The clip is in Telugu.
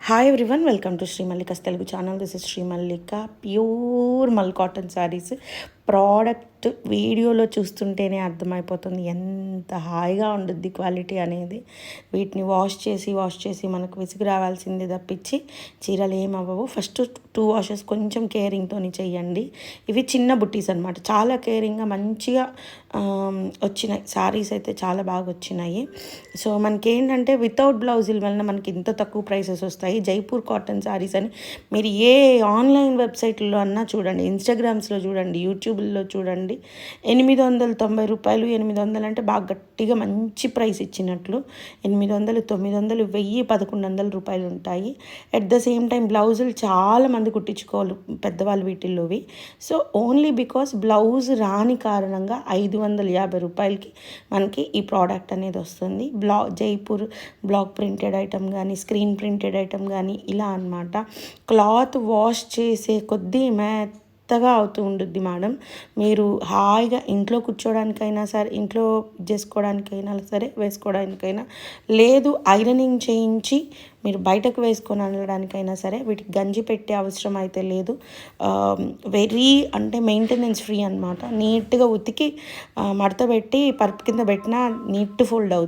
Hi everyone, welcome to Shri Mallika's Telugu channel. This is Shri Mallika. Pure mul cotton saris. Product వీడియోలో చూస్తుంటేనే అర్థమైపోతుంది ఎంత హాయిగా ఉంటుంది క్వాలిటీ అనేది. వీటిని వాష్ చేసి మనకు విసుగు రావాల్సింది తప్పించి చీరలు ఏమవ్వవు. ఫస్ట్ 2 వాషెస్ కొంచెం కేరింగ్తో చేయండి. ఇవి చిన్న బుట్టీస్ అనమాట, చాలా కేరింగ్గా మంచిగా వచ్చినాయి. శారీస్ అయితే చాలా బాగా వచ్చినాయి. సో మనకి ఏంటంటే వితౌట్ బ్లౌజుల వలన మనకి ఇంత తక్కువ ప్రైసెస్ వస్తాయి. జైపూర్ కాటన్ శారీస్ అని మీరు ఏ ఆన్లైన్ వెబ్సైట్లో అన్నా చూడండి, ఇన్స్టాగ్రామ్స్లో చూడండి, యూట్యూబ్లో చూడండి, 890 రూపాయలు. 800 అంటే బాగా గట్టిగా మంచి ప్రైస్ ఇచ్చినట్లు. 800, 900, 1000, 1100 రూపాయలు ఉంటాయి. అట్ ద సేమ్ టైం బ్లౌజులు చాలామంది కుట్టించుకోవాలి పెద్దవాళ్ళు వీటిల్లోవి. సో ఓన్లీ బికాస్ బ్లౌజ్ రాని కారణంగా 550 రూపాయలకి మనకి ఈ ప్రోడక్ట్ అనేది వస్తుంది. జైపూర్ బ్లాక్ ప్రింటెడ్ ఐటమ్ కానీ, స్క్రీన్ ప్రింటెడ్ ఐటమ్ కానీ ఇలా అన్నమాట. క్లాత్ వాష్ చేసే కొద్దీ మెత్తగా అవుతూ ఉంటుంది మేడం. మీరు హాయిగా ఇంట్లో కూర్చోడానికైనా సరే, ఇంట్లో చేసుకోవడానికైనా సరే, వేసుకోవడానికైనా లేదు, ఐరనింగ్ చేయించి మీరు బయటకు వేసుకొని అనడానికైనా సరే వీటికి గంజి పెట్టే అవసరం అయితే లేదు. వెరీ అంటే మెయింటెనెన్స్ ఫ్రీ అనమాట. నీట్గా ఉతికి మడత పెట్టి పరుపు కింద పెట్టినా నీట్ ఫోల్డ్ అవుతుంది.